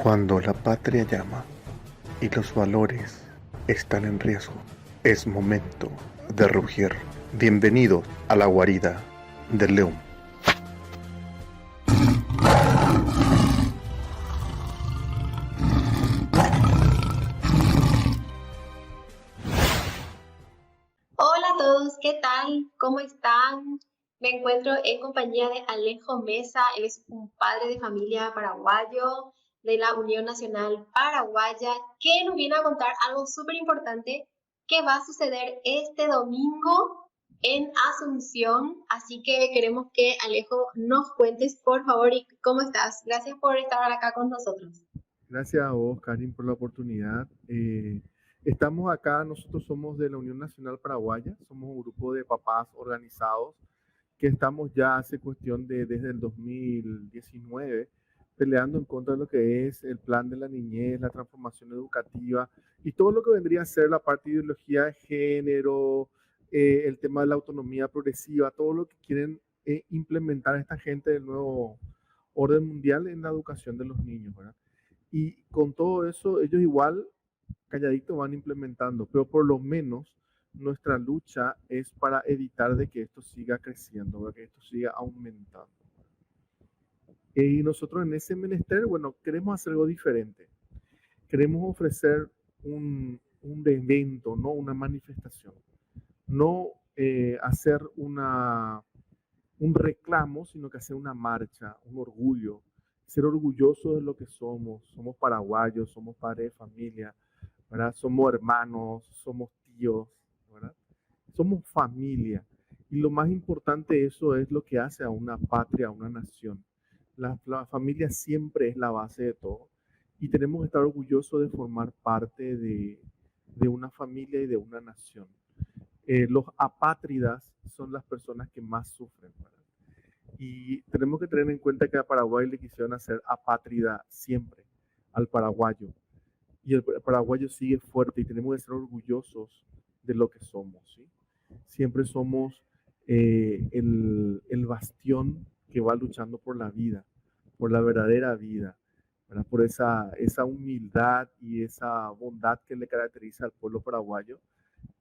Cuando la patria llama y los valores están en riesgo, es momento de rugir. Bienvenidos a la guarida del león. Hola a todos, ¿qué tal? ¿Cómo están? Me encuentro en compañía de Alejo Mesa. Él es un padre de familia paraguayo de la Unión Nacional Paraguaya que nos viene a contar algo súper importante que va a suceder este domingo en Asunción. Así que queremos que Alejo nos cuentes, por favor, y cómo estás. Gracias por estar acá con nosotros. Gracias a vos, Karin, por la oportunidad. Estamos acá, nosotros somos de la Unión Nacional Paraguaya, somos un grupo de papás organizados que estamos ya hace cuestión de desde el 2019 peleando en contra de lo que es el plan de la niñez, la transformación educativa y todo lo que vendría a ser la parte de ideología de género, el tema de la autonomía progresiva, todo lo que quieren implementar esta gente del nuevo orden mundial en la educación de los niños, ¿verdad? Y con todo eso, ellos igual calladitos van implementando, pero por lo menos nuestra lucha es para evitar de que esto siga creciendo, de que esto siga aumentando. Y nosotros en ese menester, bueno, queremos hacer algo diferente. Queremos ofrecer un evento, no una manifestación. No hacer un reclamo, sino que hacer una marcha, un orgullo, ser orgullosos de lo que somos paraguayos, somos padres de familia, ¿verdad? Somos hermanos, somos tíos, ¿verdad? Somos familia. Y lo más importante, eso es lo que hace a una patria, a una nación. La familia siempre es la base de todo. Y tenemos que estar orgullosos de formar parte de una familia y de una nación. Los apátridas son las personas que más sufren, ¿verdad? Y tenemos que tener en cuenta que a Paraguay le quisieron hacer apátrida siempre, al paraguayo. Y el paraguayo sigue fuerte y tenemos que ser orgullosos de lo que somos, ¿sí? Siempre somos el bastión que va luchando por la vida, por la verdadera vida, ¿verdad? Por esa humildad y esa bondad que le caracteriza al pueblo paraguayo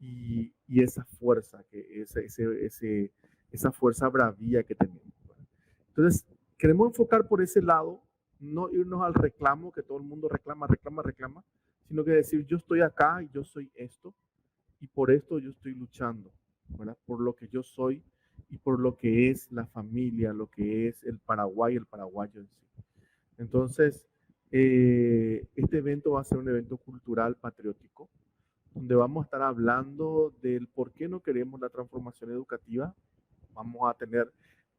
y esa fuerza, esa fuerza bravía que tenemos. Entonces, queremos enfocar por ese lado, no irnos al reclamo, que todo el mundo reclama, sino que decir, yo estoy acá y yo soy esto, y por esto yo estoy luchando, ¿verdad? Por lo que yo soy y por lo que es la familia, lo que es el Paraguay, el paraguayo en sí. Entonces, este evento va a ser un evento cultural patriótico, donde vamos a estar hablando del por qué no queremos la transformación educativa. Vamos a tener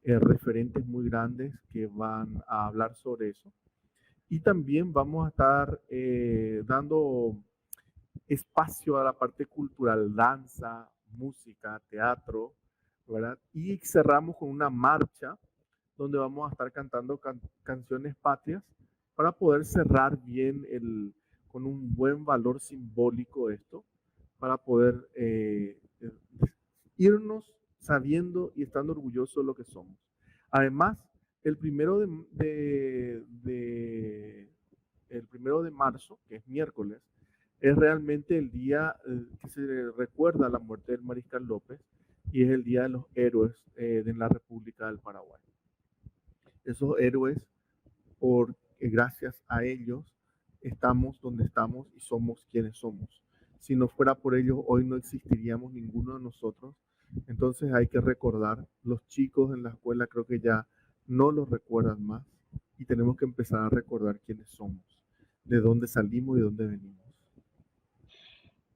referentes muy grandes que van a hablar sobre eso. Y también vamos a estar dando espacio a la parte cultural, danza, música, teatro, ¿verdad? Y cerramos con una marcha donde vamos a estar cantando canciones patrias para poder cerrar bien con un buen valor simbólico esto, para poder irnos sabiendo y estando orgullosos de lo que somos. Además, el primero el primero de marzo, que es miércoles, es realmente el día que se recuerda la muerte del Mariscal López y es el Día de los Héroes de la República del Paraguay. Esos héroes, gracias a ellos, estamos donde estamos y somos quienes somos. Si no fuera por ellos, hoy no existiríamos ninguno de nosotros. Entonces hay que recordar, los chicos en la escuela creo que ya no los recuerdan más y tenemos que empezar a recordar quiénes somos, de dónde salimos y de dónde venimos.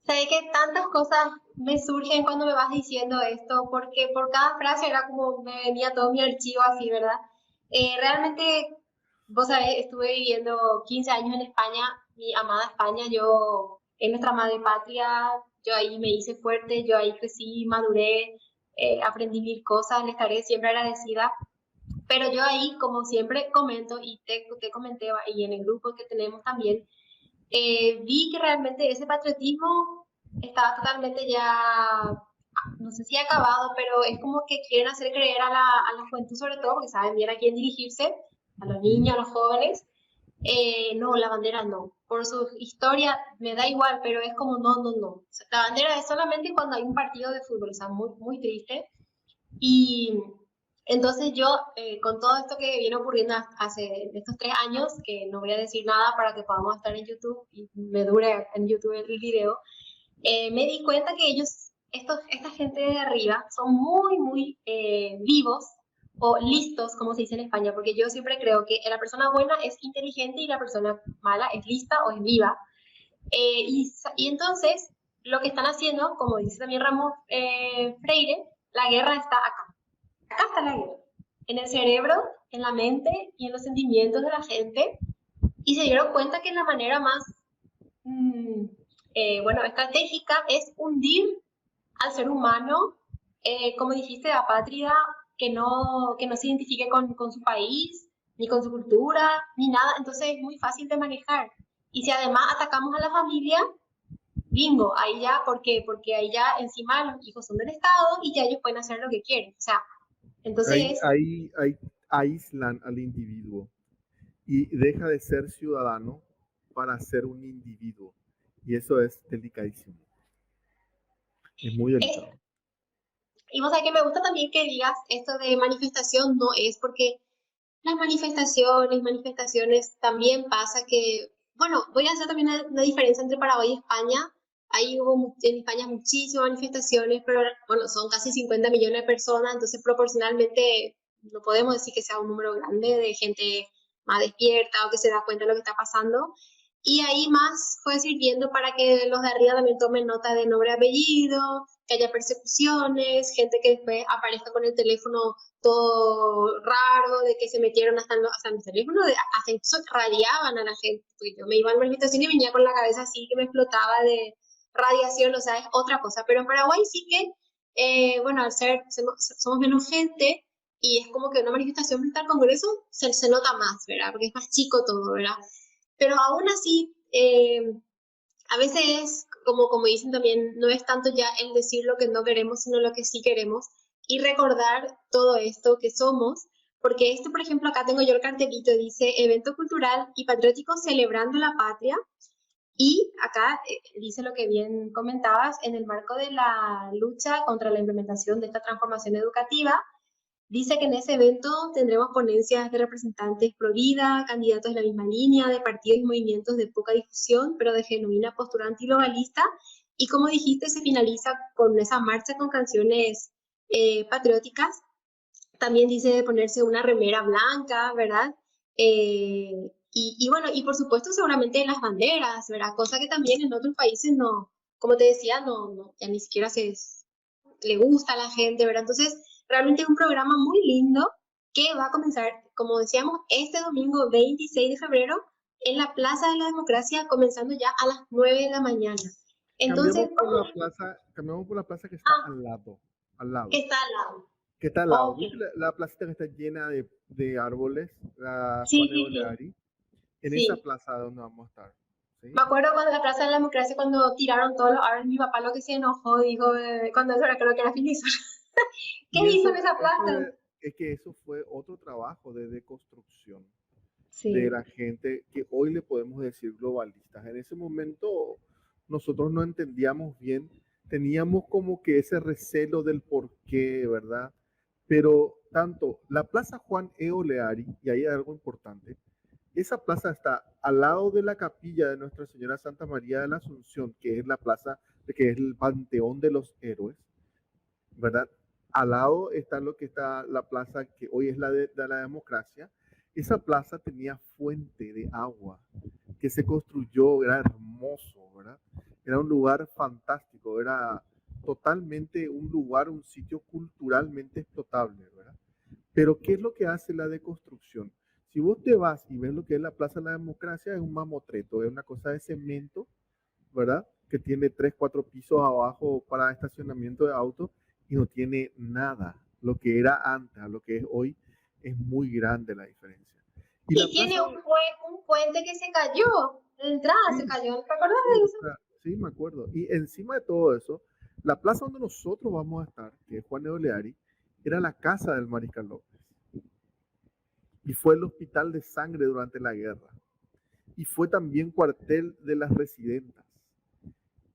Sé que tantas cosas me surgen cuando me vas diciendo esto, porque por cada frase era como me venía todo mi archivo así, ¿verdad? Realmente, vos sabés, estuve viviendo 15 años en España, mi amada España, yo es nuestra madre patria, yo ahí me hice fuerte, yo ahí crecí, maduré, aprendí mil cosas, le estaré siempre agradecida. Pero yo ahí, como siempre comento, y te comenté, y en el grupo que tenemos también, vi que realmente ese patriotismo estaba totalmente ya, no sé si acabado, pero es como que quieren hacer creer a la juventud sobre todo, porque saben bien a quién dirigirse, a los niños, a los jóvenes, No, la bandera no. Por su historia me da igual, pero es como no, no, no. O sea, la bandera es solamente cuando hay un partido de fútbol, o sea, muy, muy triste. Y entonces yo, con todo esto que viene ocurriendo hace estos 3 años, que no voy a decir nada para que podamos estar en YouTube y me dure en YouTube el video, me di cuenta que esta gente de arriba, son muy, muy vivos o listos, como se dice en España, porque yo siempre creo que la persona buena es inteligente y la persona mala es lista o es viva. Y entonces, lo que están haciendo, como dice también Ramos Freire, la guerra está acá. Acá está la guerra. En el cerebro, en la mente y en los sentimientos de la gente. Y se dieron cuenta que la manera más mm, bueno, estratégica es hundir al ser humano, como dijiste, apátrida, que no se identifique con su país, ni con su cultura, ni nada. Entonces es muy fácil de manejar. Y si además atacamos a la familia, bingo, ahí ya, ¿por qué? Porque ahí ya encima los hijos son del Estado y ya ellos pueden hacer lo que quieren. O sea, Ahí, entonces ahí, ahí aíslan al individuo y deja de ser ciudadano para ser un individuo. Y eso es delicadísimo, es muy es. delicado. Y vos sabés que me gusta también que digas esto de manifestación, no es porque las manifestaciones, también pasa que, bueno, voy a hacer también una diferencia entre Paraguay y España. Ahí hubo en España muchísimas manifestaciones, pero bueno, son casi 50 millones de personas, entonces proporcionalmente no podemos decir que sea un número grande de gente más despierta o que se da cuenta de lo que está pasando. Y ahí más fue sirviendo para que los de arriba también tomen nota de nombre y apellido, que haya persecuciones, gente que después aparezca con el teléfono todo raro, de que se metieron hasta en el teléfono, hasta incluso radiaban a la gente, porque yo me iba a la manifestación y venía con la cabeza así que me explotaba de radiación, o sea, es otra cosa. Pero en Paraguay sí que, bueno, al ser, somos menos gente y es como que una manifestación frente al Congreso se nota más, ¿verdad? Porque es más chico todo, ¿verdad? Pero aún así, a veces, como dicen también, no es tanto ya el decir lo que no queremos, sino lo que sí queremos y recordar todo esto que somos, porque esto, por ejemplo, acá tengo yo el cartelito, dice evento cultural y patriótico celebrando la patria, y acá dice lo que bien comentabas, en el marco de la lucha contra la implementación de esta transformación educativa. Dice que en ese evento tendremos ponencias de representantes pro vida, candidatos de la misma línea, de partidos y movimientos de poca difusión, pero de genuina postura antiglobalista. Y como dijiste, se finaliza con esa marcha con canciones patrióticas. También dice de ponerse una remera blanca, ¿verdad? Y bueno, y por supuesto seguramente las banderas, ¿verdad? Cosa que también en otros países no, como te decía, no ya ni siquiera le gusta a la gente, ¿verdad? Entonces, realmente es un programa muy lindo que va a comenzar, como decíamos, este domingo 26 de febrero en la Plaza de la Democracia, comenzando ya a las 9 de la mañana. Entonces, Cambiamos por la plaza que está ah, al lado, que está al lado. que está al lado. Ok. ¿Viste la placita que está llena de árboles? La Sí, Juan sí, sí. Oleari. En esa Sí. plaza donde vamos a estar. Me ¿Sí? acuerdo cuando en la Plaza de la Democracia, cuando tiraron todos los árboles, mi papá lo que se enojó, dijo, cuando eso era, creo que era fin de semana. ¿Qué Y hizo en esa plaza? es que eso fue otro trabajo de deconstrucción de Sí. la gente que hoy le podemos decir globalistas. En ese momento nosotros no entendíamos bien, teníamos como que ese recelo del por qué, ¿verdad? Pero tanto la Plaza Juan E. Oleari, y ahí hay algo importante, esa plaza está al lado de la capilla de Nuestra Señora Santa María de la Asunción, que es la plaza, que es el Panteón de los Héroes, ¿verdad? Al lado está lo que está la plaza que hoy es de la democracia. Esa plaza tenía fuente de agua que se construyó, era hermoso, ¿verdad? Era un lugar fantástico, era totalmente un lugar, un sitio culturalmente explotable, ¿verdad? Pero ¿qué es lo que hace la deconstrucción? Si vos te vas y ves lo que es la Plaza de la Democracia, es un mamotreto, es una cosa de cemento, ¿verdad? Que tiene 3, 4 pisos abajo para estacionamiento de autos y no tiene nada. Lo que era antes a lo que es hoy es muy grande la diferencia. Y la Y plaza, tiene un puente que se cayó, la entrada se sí, cayó, ¿te acuerdas de sí, eso? sí, me acuerdo. Y encima de todo eso, la plaza donde nosotros vamos a estar, que es Juan de Oleari, era la casa del Mariscal López y fue el hospital de sangre durante la guerra. y fue también cuartel de las residentas.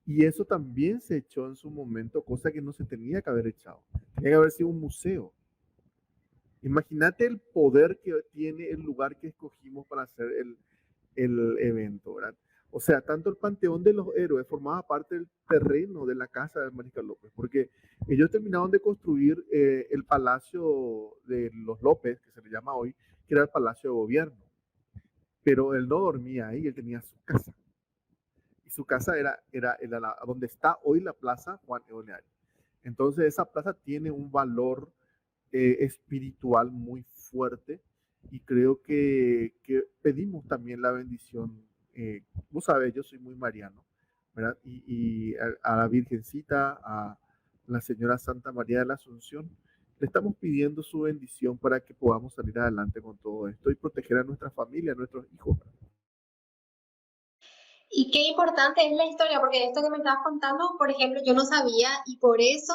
Y eso también se echó en su momento, cosa que no se tenía que haber echado. Tenía que haber sido un museo. Imagínate el poder que tiene el lugar que escogimos para hacer el evento, ¿verdad? O sea, tanto el Panteón de los Héroes formaba parte del terreno de la casa de Mariscal López, porque ellos terminaron de construir el Palacio de los López, que se le llama hoy, que era el Palacio de Gobierno. Pero él no dormía ahí, él tenía su casa. Y su casa era donde está hoy la Plaza Juan Eoneari. Entonces esa plaza tiene un valor espiritual muy fuerte y creo que pedimos también la bendición. Vos sabés, yo soy muy mariano, ¿verdad? Y a la Virgencita, a la Señora Santa María de la Asunción, le estamos pidiendo su bendición para que podamos salir adelante con todo esto y proteger a nuestra familia, a nuestros hijos. Y qué importante es la historia, porque esto que me estabas contando, por ejemplo, yo no sabía y por eso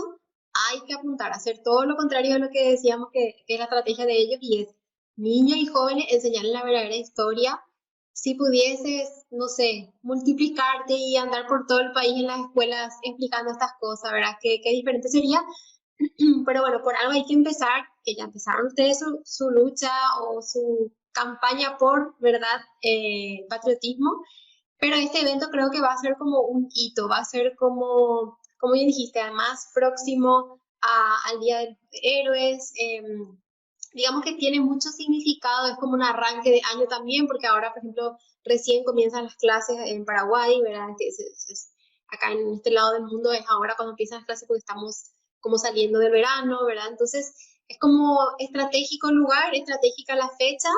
hay que apuntar a hacer todo lo contrario de lo que decíamos que es la estrategia de ellos y es niños y jóvenes enseñarles la verdadera historia. Si pudieses, no sé, multiplicarte y andar por todo el país en las escuelas explicando estas cosas, ¿verdad? Qué diferente sería. Pero bueno, por algo hay que empezar, que ya empezaron ustedes su lucha o su campaña por, ¿verdad? Patriotismo. Pero este evento creo que va a ser como un hito, va a ser como ya dijiste, además próximo al Día de Héroes. Digamos que tiene mucho significado, es como un arranque de año también, porque ahora, por ejemplo, recién comienzan las clases en Paraguay, ¿verdad? Que acá en este lado del mundo es ahora cuando empiezan las clases porque estamos como saliendo del verano, ¿verdad? Entonces es como estratégico el lugar, estratégica la fecha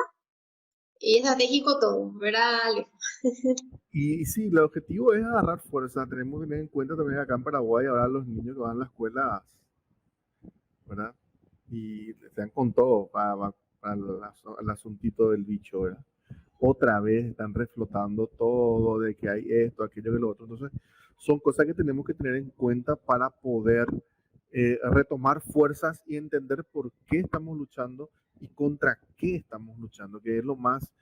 y estratégico todo, ¿verdad, Alejo? Y sí, el objetivo es agarrar fuerza. Tenemos que tener en cuenta también acá en Paraguay, ahora los niños que van a la escuela, ¿verdad? Y están con todo para el asuntito del bicho, ¿verdad? Otra vez están reflotando todo de que hay esto, aquello, que lo otro. Entonces, son cosas que tenemos que tener en cuenta para poder retomar fuerzas y entender por qué estamos luchando y contra qué estamos luchando, que es lo más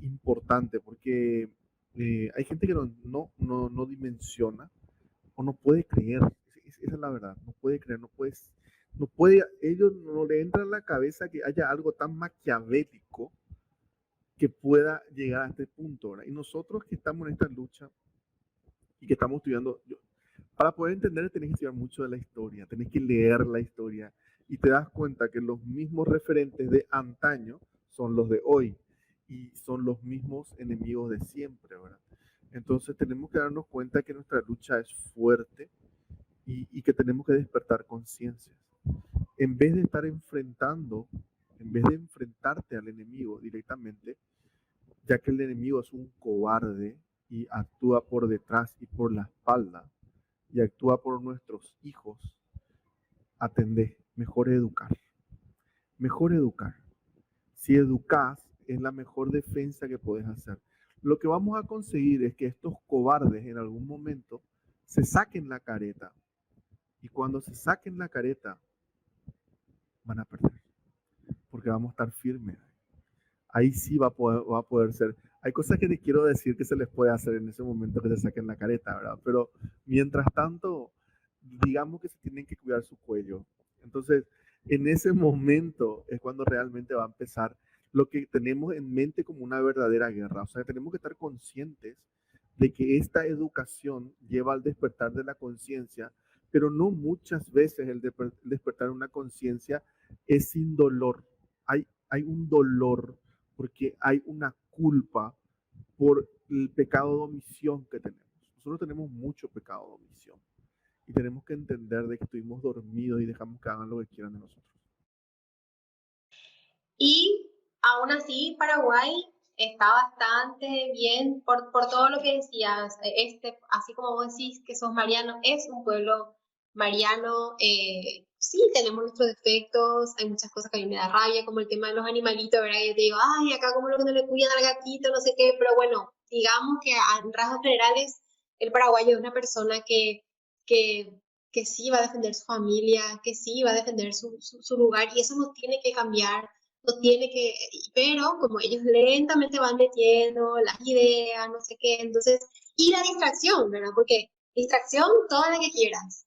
importante, porque hay gente que no dimensiona o no puede creer, esa es la verdad, no puede creer, no puede, ellos no le entra en la cabeza que haya algo tan maquiavélico que pueda llegar a este punto, ¿verdad? Y nosotros que estamos en esta lucha y que estamos estudiando, para poder entender tenés que estudiar mucho de la historia, tenés que leer la historia y te das cuenta que los mismos referentes de antaño son los de hoy y son los mismos enemigos de siempre, ¿verdad? Entonces tenemos que darnos cuenta que nuestra lucha es fuerte y que tenemos que despertar conciencias. En vez de estar en vez de enfrentarte al enemigo directamente, ya que el enemigo es un cobarde y actúa por detrás y por la espalda y actúa por nuestros hijos, atendé, mejor educar. Mejor educar. Si educas, es la mejor defensa que puedes hacer. Lo que vamos a conseguir es que estos cobardes en algún momento se saquen la careta. Y cuando se saquen la careta, van a perder. Porque vamos a estar firmes. Ahí sí va a poder ser. Hay cosas que te quiero decir que se les puede hacer en ese momento que se saquen la careta, ¿verdad? Pero mientras tanto, digamos que se tienen que cuidar su cuello. Entonces, en ese momento es cuando realmente va a empezar lo que tenemos en mente como una verdadera guerra. O sea, tenemos que estar conscientes de que esta educación lleva al despertar de la conciencia, pero no muchas veces el despertar de una conciencia es sin dolor. Hay un dolor porque hay una culpa por el pecado de omisión que tenemos. Nosotros tenemos mucho pecado de omisión y tenemos que entender de que estuvimos dormidos y dejamos que hagan lo que quieran de nosotros. Y aún así, Paraguay está bastante bien por todo lo que decías. Así como vos decís que sos mariano, es un pueblo mariano. Sí, tenemos nuestros defectos, hay muchas cosas que a mí me da rabia, como el tema de los animalitos, ¿verdad? Yo te digo, ay, acá como lo que no le cuidan al gatito, no sé qué, pero bueno, digamos que a rasgos generales, el paraguayo es una persona que, que sí va a defender su familia, que sí va a defender su lugar, y eso no tiene que cambiar no tiene que, pero como ellos lentamente van metiendo las ideas, no sé qué, entonces, y la distracción, ¿verdad? Porque distracción, toda la que quieras.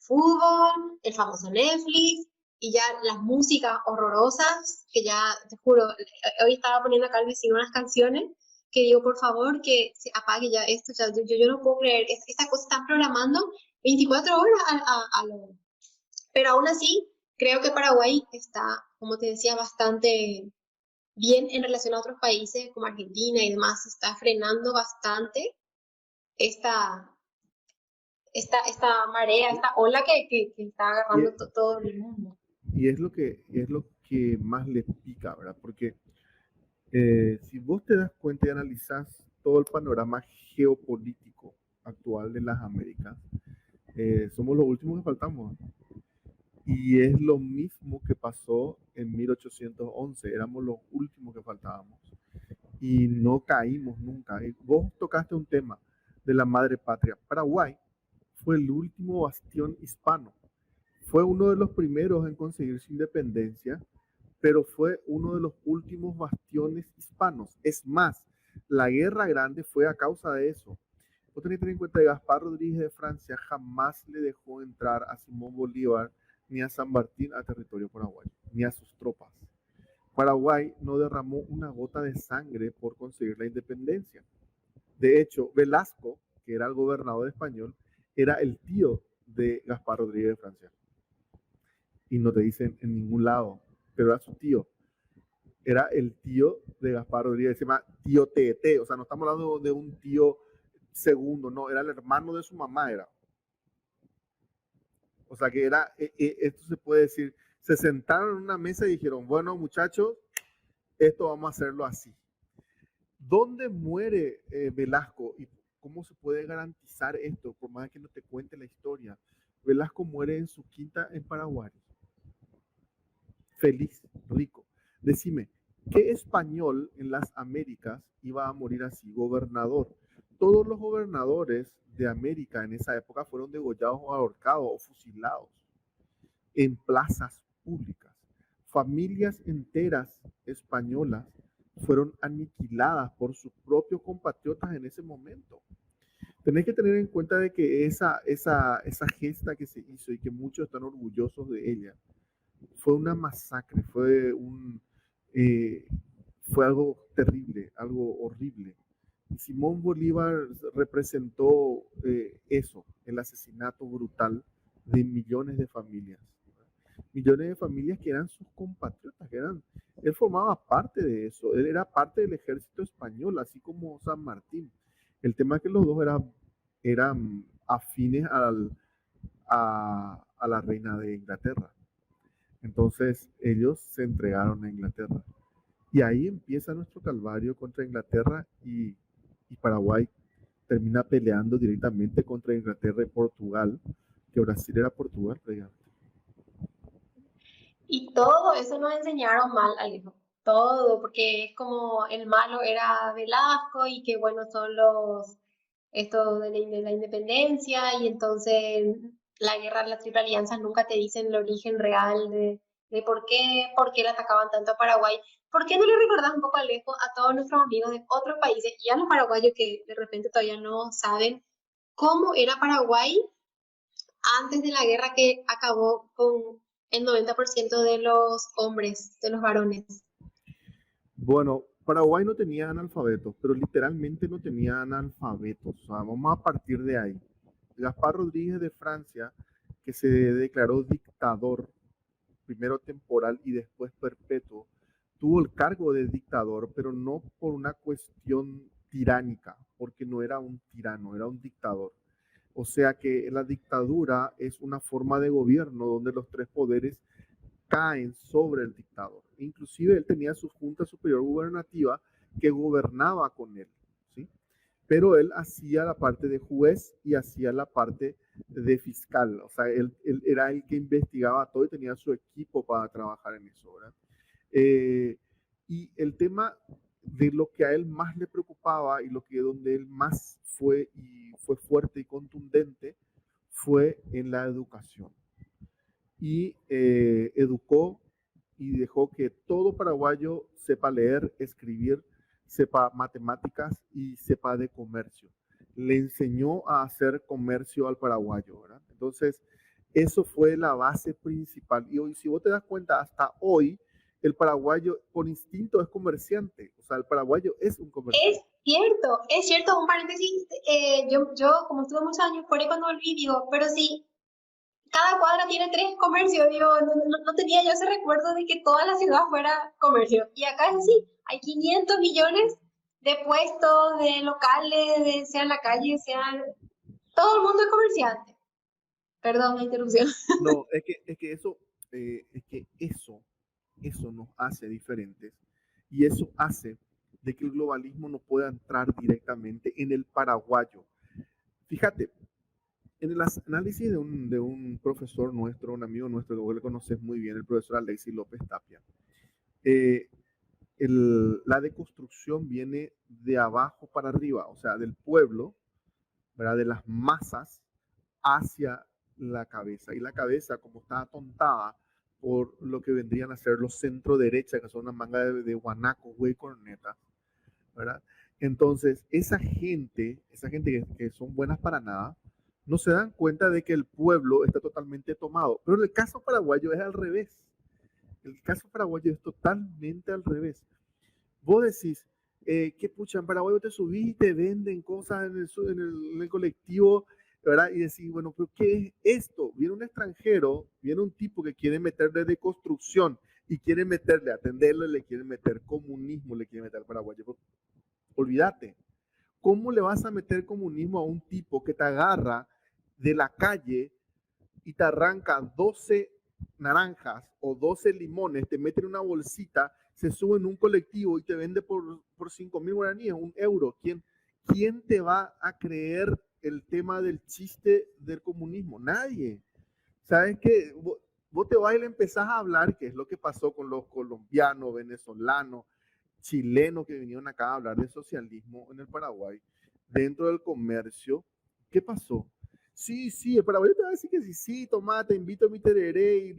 Fútbol, el famoso Netflix, y ya las músicas horrorosas, que ya, te juro, hoy estaba poniendo acá al vecino unas canciones, que digo, por favor, que se apague ya esto, ya, yo no puedo creer que esta cosa están programando 24 horas a lo... Pero aún así, creo que Paraguay está, como te decía, bastante bien en relación a otros países como Argentina y demás. Está frenando bastante esta, esta marea, esta ola que está Y, agarrando todo el mundo. y es lo que más le pica, ¿verdad? Porque si vos te das cuenta y analizás todo el panorama geopolítico actual de las Américas, somos los últimos que faltamos. Y es lo mismo que pasó en 1811, éramos los últimos que faltábamos. Y no caímos nunca. Y vos tocaste un tema de la madre patria. Paraguay fue el último bastión hispano. Fue uno de los primeros en conseguir su independencia, pero fue uno de los últimos bastiones hispanos. Es más, la guerra grande fue a causa de eso. Vos tenés que tener en cuenta que Gaspar Rodríguez de Francia jamás le dejó entrar a Simón Bolívar ni a San Martín a territorio paraguayo, ni a sus tropas. Paraguay no derramó una gota de sangre por conseguir la independencia. De hecho, Velasco, que era el gobernador español, era el tío de Gaspar Rodríguez de Francia. Y no te dicen en ningún lado, pero era su tío. Era el tío de Gaspar Rodríguez, se llama tío Tete, o sea, no estamos hablando de un tío segundo, no, era el hermano de su mamá, era. O sea que era, esto se puede decir, se sentaron en una mesa y dijeron, bueno muchachos, esto vamos a hacerlo así. ¿Dónde muere Velasco y cómo se puede garantizar esto? Por más que no te cuente la historia. Velasco muere en su quinta en Paraguay. Feliz, rico. Decime, ¿qué español en las Américas iba a morir así? Gobernador. Todos los gobernadores de América en esa época fueron degollados o ahorcados o fusilados en plazas públicas. Familias enteras españolas fueron aniquiladas por sus propios compatriotas en ese momento. Tenés que tener en cuenta de que esa gesta que se hizo y que muchos están orgullosos de ella, fue una masacre, fue algo terrible, algo horrible. Y Simón Bolívar representó eso, el asesinato brutal de millones de familias. Millones de familias que eran sus compatriotas, él formaba parte de eso, él era parte del ejército español, así como San Martín. El tema es que los dos eran afines a la reina de Inglaterra. Entonces ellos se entregaron a Inglaterra. Y ahí empieza nuestro calvario contra Inglaterra y Paraguay termina peleando directamente contra Inglaterra y Portugal, que Brasil era Portugal, digamos. Y todo eso nos enseñaron mal, Alejo. Todo, porque es como el malo era Velasco y que bueno, son los, esto de la independencia y entonces la guerra de la Triple Alianza nunca te dicen el origen real de por qué le atacaban tanto a Paraguay. ¿Por qué no le recordás un poco, Alejo, a todos nuestros amigos de otros países y a los paraguayos que de repente todavía no saben cómo era Paraguay antes de la guerra que acabó con el 90% de los hombres, de los varones? Bueno, Paraguay no tenía analfabetos, pero literalmente no tenía analfabetos. O sea, vamos a partir de ahí. Gaspar Rodríguez de Francia, que se declaró dictador, primero temporal y después perpetuo, tuvo el cargo de dictador, pero no por una cuestión tiránica, porque no era un tirano, era un dictador. O sea que la dictadura es una forma de gobierno donde los tres poderes caen sobre el dictador. Inclusive él tenía su Junta Superior Gubernativa que gobernaba con él, ¿sí? Pero él hacía la parte de juez y hacía la parte de fiscal. O sea, él era el que investigaba todo y tenía su equipo para trabajar en eso, ¿verdad? Y el tema de lo que a él más le preocupaba y lo que donde él más fue fuerte y contundente fue en la educación. Y educó y dejó que todo paraguayo sepa leer, escribir, sepa matemáticas y sepa de comercio. Le enseñó a hacer comercio al paraguayo, ¿verdad? Entonces, eso fue la base principal. Y hoy, si vos te das cuenta, hasta hoy, el paraguayo por instinto es comerciante. O sea, el paraguayo es un comerciante. Es cierto, un paréntesis, yo como estuve muchos años fuera y cuando volví, digo, pero si cada cuadra tiene 3 comercios, digo, no tenía yo ese recuerdo de que toda la ciudad fuera comercio. Y acá es así, hay 500 millones de puestos, de locales, sea en la calle, todo el mundo es comerciante. Perdón la interrupción. No, eso nos hace diferentes y eso hace de que el globalismo no pueda entrar directamente en el paraguayo. Fíjate, en el análisis de un profesor nuestro, un amigo nuestro que vos le conoces muy bien, el profesor Alexis López Tapia, la deconstrucción viene de abajo para arriba, o sea, del pueblo, ¿verdad? De las masas hacia la cabeza. Y la cabeza, como está atontada por lo que vendrían a ser los centro derecha, que son una manga de guanacos, güey, cornetas, ¿verdad? Entonces, esa gente que son buenas para nada, no se dan cuenta de que el pueblo está totalmente tomado. Pero en el caso paraguayo es al revés. El caso paraguayo es totalmente al revés. Vos decís, que pucha, en Paraguay te subís y te venden cosas en el colectivo, ¿verdad? Y decís, bueno, pero ¿qué es esto? Viene un extranjero, viene un tipo que quiere meterle deconstrucción y quiere meterle, atenderle, le quiere meter comunismo, le quiere meter al paraguayo. Pero, olvídate, ¿cómo le vas a meter comunismo a un tipo que te agarra de la calle y te arranca 12 naranjas o 12 limones, te mete en una bolsita, se sube en un colectivo y te vende por 5.000 guaraníes, €1? ¿Quién te va a creer el tema del chiste del comunismo? Nadie. ¿Sabes qué? Vos te vas y le empezás a hablar, que es lo que pasó con los colombianos, venezolanos, chilenos que vinieron acá a hablar de socialismo en el Paraguay, dentro del comercio. ¿Qué pasó? Sí, el paraguayo te va a decir que sí, toma, te invito a mi tereré, y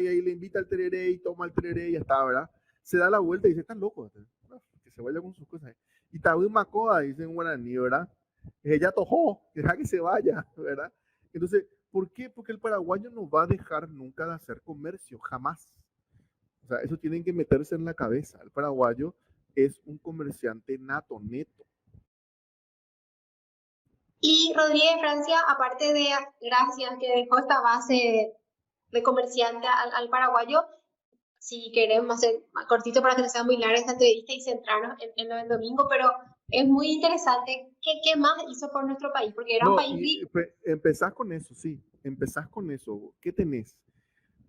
ahí le invita al tereré y toma el tereré y ya está, ¿verdad? Se da la vuelta y dice, están locos, que se vaya con sus cosas. Y Tabu Macoa, dice en guaraní, ¿verdad? Ella tojó, deja que se vaya, ¿verdad? Entonces, ¿por qué? Porque el paraguayo no va a dejar nunca de hacer comercio, jamás. O sea, eso tienen que meterse en la cabeza. El paraguayo es un comerciante nato, neto. Y Rodríguez Francia, aparte de gracias que dejó esta base de comerciante al paraguayo, si queremos hacer cortito para que no sea muy larga esta entrevista y centrarnos en lo del domingo, pero es muy interesante qué más hizo por nuestro país, porque era un No, país y rico. empezás con eso, sí, empezás con eso. ¿Qué tenés?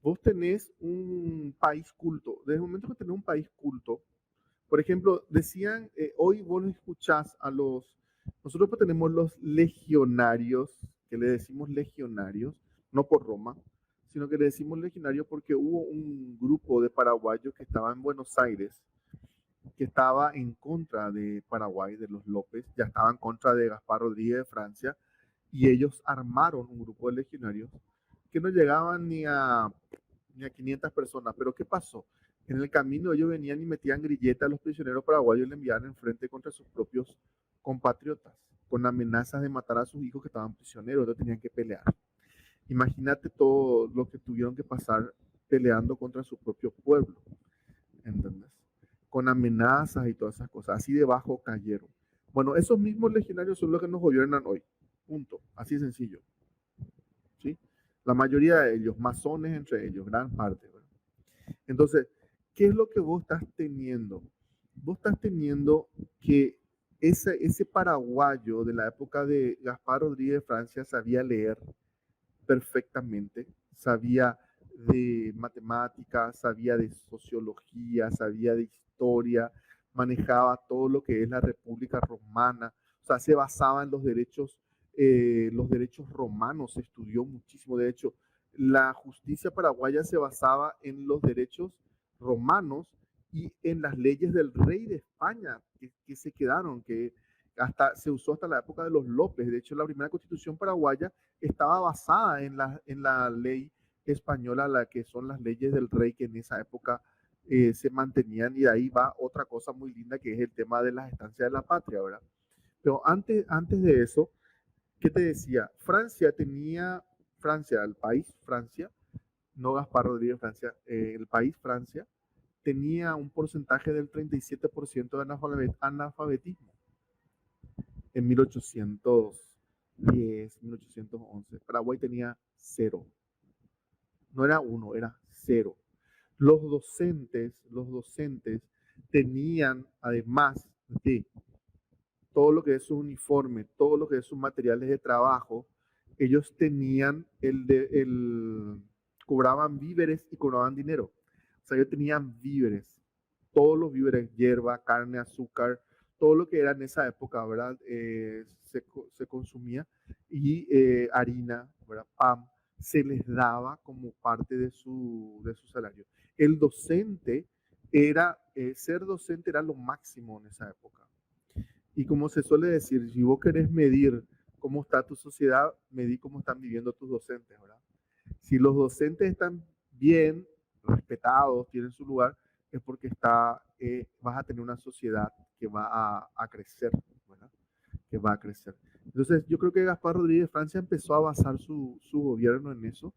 Vos tenés un país culto. Desde el momento que tenés un país culto, por ejemplo, decían, hoy vos escuchás a nosotros pues tenemos los legionarios, que le decimos legionarios, no por Roma, sino que le decimos legionarios porque hubo un grupo de paraguayos que estaba en Buenos Aires, que estaba en contra de Paraguay, de los López, ya estaba en contra de Gaspar Rodríguez de Francia, y ellos armaron un grupo de legionarios que no llegaban ni a 500 personas. Pero ¿qué pasó? En el camino ellos venían y metían grilletas a los prisioneros paraguayos y le enviaban enfrente contra sus propios compatriotas, con amenazas de matar a sus hijos que estaban prisioneros, entonces tenían que pelear. Imagínate todo lo que tuvieron que pasar peleando contra su propio pueblo, ¿entendés? Con amenazas y todas esas cosas, así debajo cayeron. Bueno, esos mismos legionarios son los que nos gobiernan hoy, punto, así de sencillo. ¿Sí? La mayoría de ellos, masones entre ellos, gran parte. ¿Verdad? Entonces, ¿qué es lo que vos estás teniendo? Vos estás teniendo que ese paraguayo de la época de Gaspar Rodríguez de Francia sabía leer perfectamente, sabía de matemáticas, sabía de sociología, sabía de historia, manejaba todo lo que es la República Romana, o sea, se basaba en los derechos romanos, se estudió muchísimo. De hecho, la justicia paraguaya se basaba en los derechos romanos y en las leyes del rey de España que se quedaron, que se usó hasta la época de los López. De hecho, la primera constitución paraguaya estaba basada en la ley española, la que son las leyes del rey, que en esa época se mantenían, y de ahí va otra cosa muy linda que es el tema de las estancias de la patria, ¿verdad? Pero antes de eso, ¿qué te decía? Francia, el país Francia, no Gaspar Rodríguez Francia, el país Francia, tenía un porcentaje del 37% de analfabetismo en 1810, 1811. Paraguay tenía cero. No era uno, era cero. Los docentes tenían, además de todo lo que es su uniforme, todo lo que es sus materiales de trabajo, ellos tenían cobraban víveres y cobraban dinero. O sea, ellos tenían víveres, todos los víveres, hierba, carne, azúcar, todo lo que era en esa época, ¿verdad? Se consumía, y harina, ¿verdad? Pan, se les daba como parte de su salario. El docente ser docente era lo máximo en esa época. Y como se suele decir, si vos querés medir cómo está tu sociedad, medí cómo están viviendo tus docentes, ¿verdad? Si los docentes están bien, respetados, tienen su lugar, es porque vas a tener una sociedad que va a crecer, ¿verdad? Que va a crecer. Entonces, yo creo que Gaspar Rodríguez Francia empezó a basar su gobierno en eso,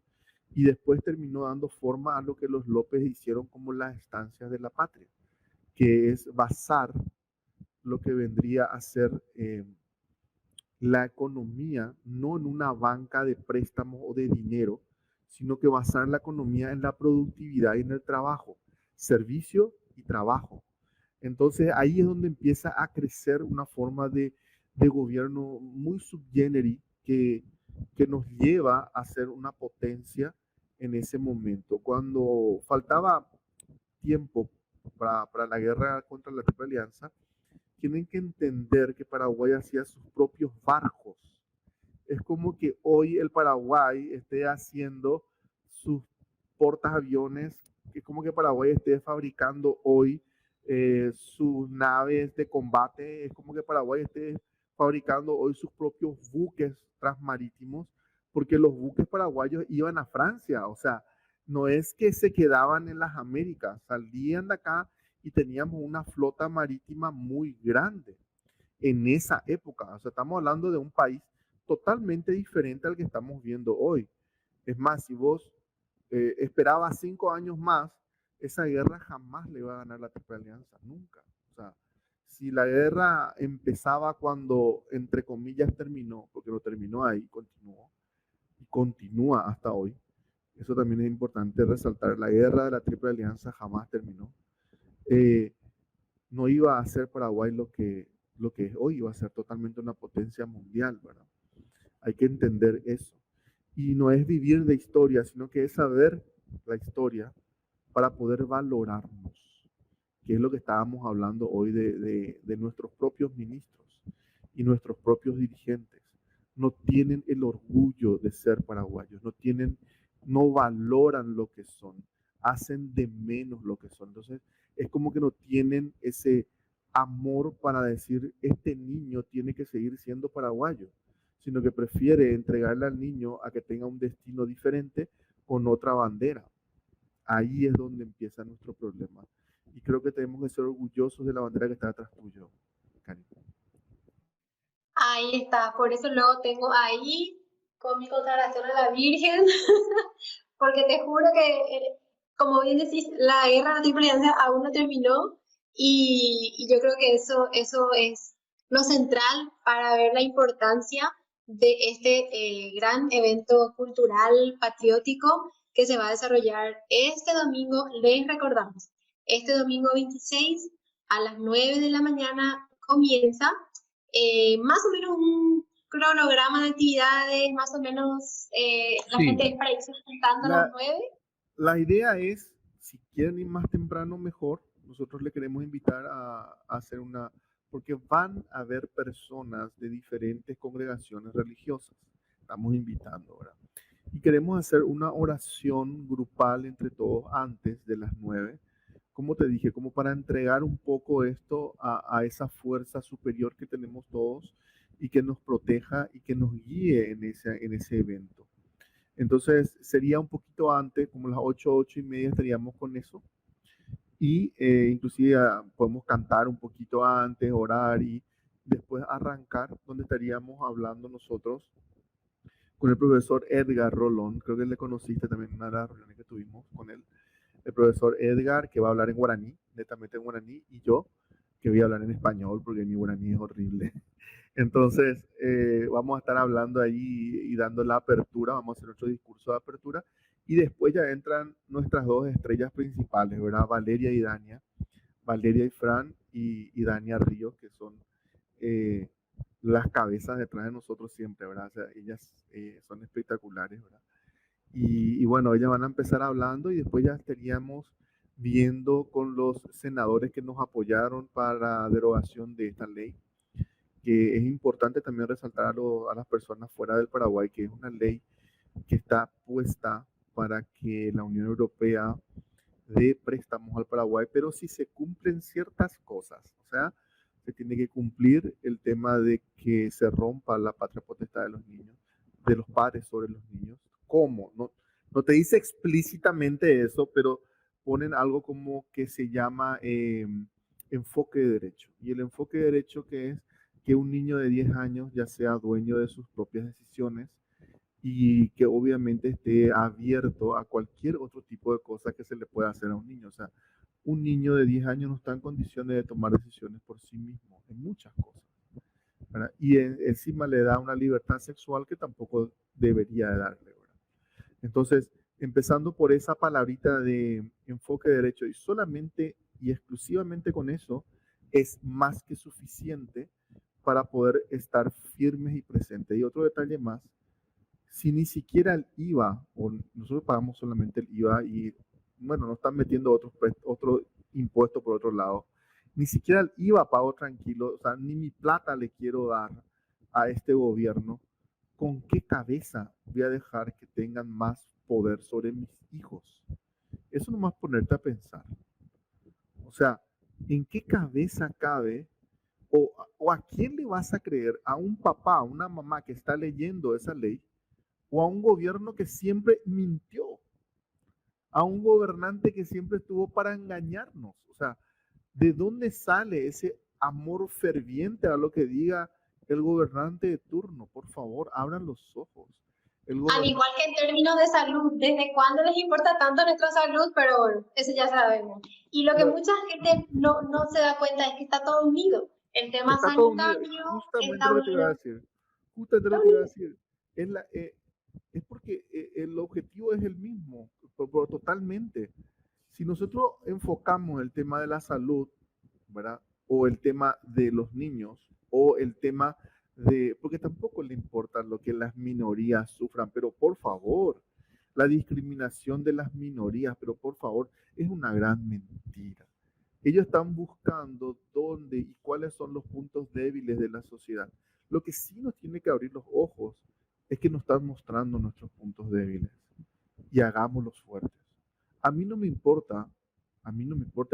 y después terminó dando forma a lo que los López hicieron como las estancias de la patria, que es basar lo que vendría a ser la economía no en una banca de préstamos o de dinero, sino que basar la economía en la productividad y en el trabajo, servicio y trabajo. Entonces ahí es donde empieza a crecer una forma de gobierno muy subgénero que nos lleva a ser una potencia en ese momento. Cuando faltaba tiempo para la guerra contra la Triple Alianza, tienen que entender que Paraguay hacía sus propios barcos. Es como que hoy el Paraguay esté haciendo sus portaaviones, es como que Paraguay esté fabricando hoy sus naves de combate, es como que Paraguay esté fabricando hoy sus propios buques transmarítimos, porque los buques paraguayos iban a Francia, o sea, no es que se quedaban en las Américas, salían de acá y teníamos una flota marítima muy grande en esa época. O sea, estamos hablando de un país totalmente diferente al que estamos viendo hoy. Es más, si vos esperabas 5 años más, esa guerra jamás le iba a ganar la Triple Alianza, nunca. O sea, si la guerra empezaba cuando, entre comillas, terminó, porque lo terminó ahí, continuó, y continúa hasta hoy. Eso también es importante resaltar. La guerra de la Triple Alianza jamás terminó. No iba a ser Paraguay lo que es hoy, iba a ser totalmente una potencia mundial, ¿verdad? Hay que entender eso. Y no es vivir de historia, sino que es saber la historia para poder valorarnos, que es lo que estábamos hablando hoy de nuestros propios ministros y nuestros propios dirigentes. No tienen el orgullo de ser paraguayos, no valoran lo que son, hacen de menos lo que son. Entonces, es como que no tienen ese amor para decir, este niño tiene que seguir siendo paraguayo, sino que prefiere entregarle al niño a que tenga un destino diferente con otra bandera. Ahí es donde empieza nuestro problema. Y creo que tenemos que ser orgullosos de la bandera que está atrás tuyo, Cari. Ahí está, por eso luego tengo ahí con mi consagración a la Virgen, porque te juro que, como bien decís, la guerra de la Triple Alianza aún no terminó, y yo creo que eso es lo central para ver la importancia de este gran evento cultural patriótico que se va a desarrollar este domingo. Les recordamos, este domingo 26 a las 9 de la mañana comienza más o menos un cronograma de actividades, más o menos la Sí, gente es para irse juntando a las la, 9. la idea es, si quieren ir más temprano, mejor. Nosotros le queremos invitar a hacer porque van a haber personas de diferentes congregaciones religiosas. Estamos invitando, ¿verdad? Y queremos hacer una oración grupal entre todos antes de las 9. Como te dije, como para entregar un poco esto a esa fuerza superior que tenemos todos, y que nos proteja y que nos guíe en ese evento. Entonces sería un poquito antes, como las 8, 8:30 estaríamos con eso. y inclusive podemos cantar un poquito antes, orar y después arrancar, donde estaríamos hablando nosotros con el profesor Edgar Rolón. Creo que le conociste también en una de las reuniones que tuvimos con él. El profesor Edgar, que va a hablar en guaraní, netamente en guaraní, y yo, que voy a hablar en español, porque mi guaraní es horrible. Entonces, vamos a estar hablando ahí y dando la apertura, vamos a hacer nuestro discurso de apertura, y después ya entran nuestras dos estrellas principales, ¿verdad? Valeria y Dania, Valeria y Fran y Dania Ríos, que son las cabezas detrás de nosotros siempre, ¿verdad? O sea, ellas son espectaculares, ¿verdad? Y bueno, ellas van a empezar hablando y después ya estaríamos viendo con los senadores que nos apoyaron para la derogación de esta ley, que es importante también resaltar a las personas fuera del Paraguay, que es una ley que está puesta para que la Unión Europea dé préstamos al Paraguay, pero si se cumplen ciertas cosas, o sea, se tiene que cumplir el tema de que se rompa la patria potestad de los niños, de los padres sobre los niños. ¿Cómo? No te dice explícitamente eso, pero ponen algo como que se llama enfoque de derecho. Y el enfoque de derecho que es que un niño de 10 años ya sea dueño de sus propias decisiones y que obviamente esté abierto a cualquier otro tipo de cosa que se le pueda hacer a un niño. O sea, un niño de 10 años no está en condiciones de tomar decisiones por sí mismo en muchas cosas, ¿verdad? Y encima le da una libertad sexual que tampoco debería de darle, ¿verdad? Entonces, empezando por esa palabrita de enfoque de derecho y solamente y exclusivamente con eso es más que suficiente para poder estar firmes y presentes. Y otro detalle más, si ni siquiera el IVA, o nosotros pagamos solamente el IVA y, bueno, no están metiendo otro impuesto por otro lado, ni siquiera el IVA pago tranquilo, o sea, ni mi plata le quiero dar a este gobierno, ¿con qué cabeza voy a dejar que tengan más poder sobre mis hijos? Eso nomás ponerte a pensar. O sea, ¿en qué cabeza cabe o a quién le vas a creer? ¿A un papá, a una mamá que está leyendo esa ley? ¿O a un gobierno que siempre mintió? ¿A un gobernante que siempre estuvo para engañarnos? O sea, ¿de dónde sale ese amor ferviente a lo que diga el gobernante de turno? Por favor, abran los ojos. Al igual que en términos de salud, ¿desde cuándo les importa tanto nuestra salud? Pero bueno, eso ya sabemos. Y lo que mucha gente no se da cuenta es que está todo unido. El tema Está todo unido. sanitario Justamente está lo que te iba a unido. decir. Justamente lo que te iba a decir. Es porque el objetivo es el mismo, totalmente. Si nosotros enfocamos el tema de la salud, ¿verdad? O el tema de los niños, o el tema porque tampoco le importa lo que las minorías sufran, pero por favor, la discriminación de las minorías, pero por favor, es una gran mentira. Ellos están buscando dónde y cuáles son los puntos débiles de la sociedad. Lo que sí nos tiene que abrir los ojos es que nos están mostrando nuestros puntos débiles y hagámoslos fuertes. A mí no me importa,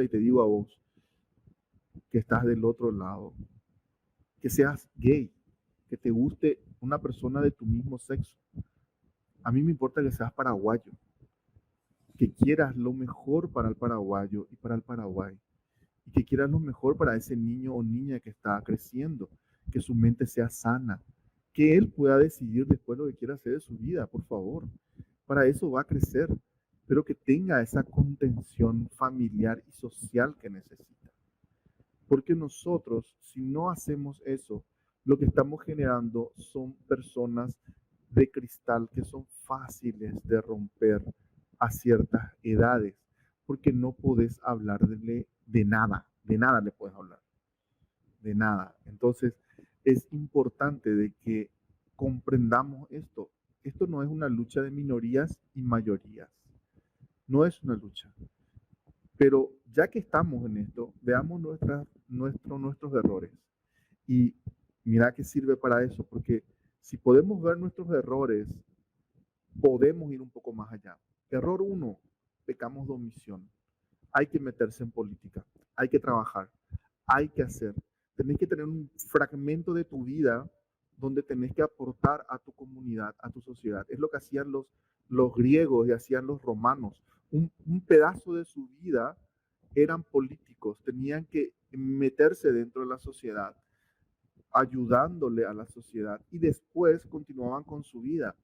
y te digo a vos, que estás del otro lado, que seas gay, que te guste una persona de tu mismo sexo. A mí me importa que seas paraguayo, que quieras lo mejor para el paraguayo y para el Paraguay, y que quieras lo mejor para ese niño o niña que está creciendo, que su mente sea sana, que él pueda decidir después lo que quiera hacer de su vida, por favor. Para eso va a crecer, pero que tenga esa contención familiar y social que necesita. Porque nosotros, si no hacemos eso, lo que estamos generando son personas de cristal que son fáciles de romper a ciertas edades, porque no podés hablarle de nada le puedes hablar, de nada. Entonces, es importante de que comprendamos esto. Esto no es una lucha de minorías y mayorías, no es una lucha. Pero ya que estamos en esto, veamos nuestros errores. Y mira que sirve para eso, porque si podemos ver nuestros errores, podemos ir un poco más allá. Error 1, pecamos de omisión. Hay que meterse en política, hay que trabajar, hay que hacer. Tenés que tener un fragmento de tu vida donde tenés que aportar a tu comunidad, a tu sociedad. Es lo que hacían los griegos y hacían los romanos. Un pedazo de su vida eran políticos, tenían que meterse dentro de la sociedad, ayudándole a la sociedad y después continuaban con su vida,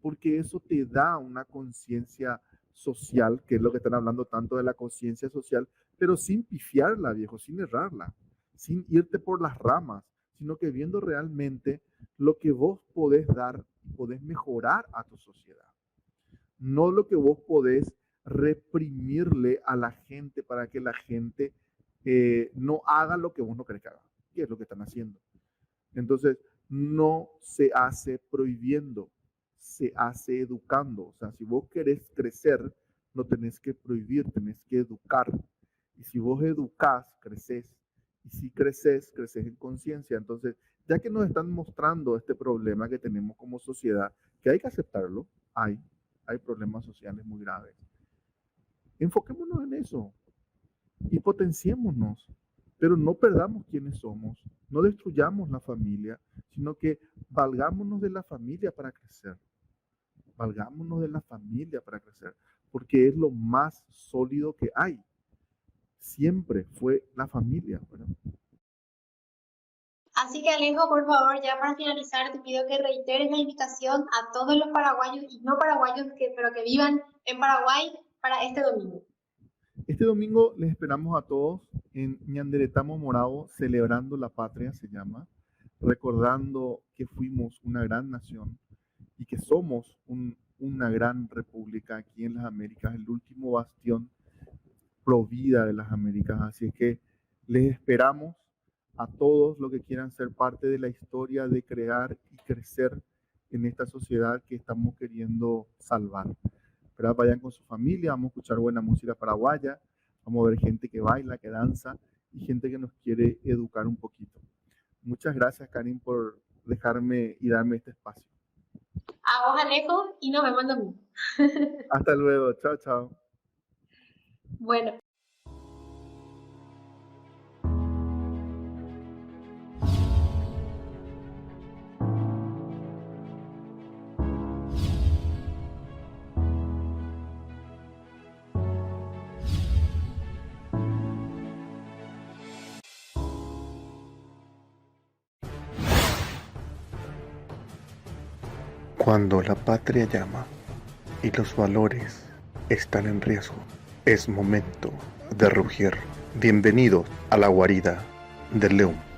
porque eso te da una conciencia social, que es lo que están hablando tanto de la conciencia social, pero sin pifiarla, viejo, sin errarla, sin irte por las ramas, sino que viendo realmente lo que vos podés dar y podés mejorar a tu sociedad. No lo que vos podés reprimirle a la gente para que la gente no haga lo que vos no querés que haga, que es lo que están haciendo. Entonces, no se hace prohibiendo, se hace educando. O sea, si vos querés crecer, no tenés que prohibir, tenés que educar. Y si vos educás, creces. Y si creces, creces en conciencia. Entonces, ya que nos están mostrando este problema que tenemos como sociedad, que hay que aceptarlo, hay problemas sociales muy graves. Enfoquémonos en eso y potenciémonos, pero no perdamos quiénes somos, no destruyamos la familia, sino que valgámonos de la familia para crecer. Valgámonos de la familia para crecer, porque es lo más sólido que hay. Siempre fue la familia, ¿verdad? Así que Alejo, por favor, ya para finalizar, te pido que reiteres la invitación a todos los paraguayos y no paraguayos, pero que vivan en Paraguay para este domingo. Este domingo les esperamos a todos en Ñanderetamo Morao, celebrando la patria, se llama, recordando que fuimos una gran nación y que somos una gran república aquí en las Américas, el último bastión pro vida de las Américas. Así que les esperamos a todos los que quieran ser parte de la historia de crear y crecer en esta sociedad que estamos queriendo salvar. ¿Verdad? Vayan con su familia, vamos a escuchar buena música paraguaya, vamos a ver gente que baila, que danza y gente que nos quiere educar un poquito. Muchas gracias, Karin, por dejarme y darme este espacio. A vos, Alejo, y nos vemos el domingo. Hasta luego, chao, chao. Bueno. Cuando la patria llama y los valores están en riesgo, es momento de rugir. Bienvenidos a la guarida del león.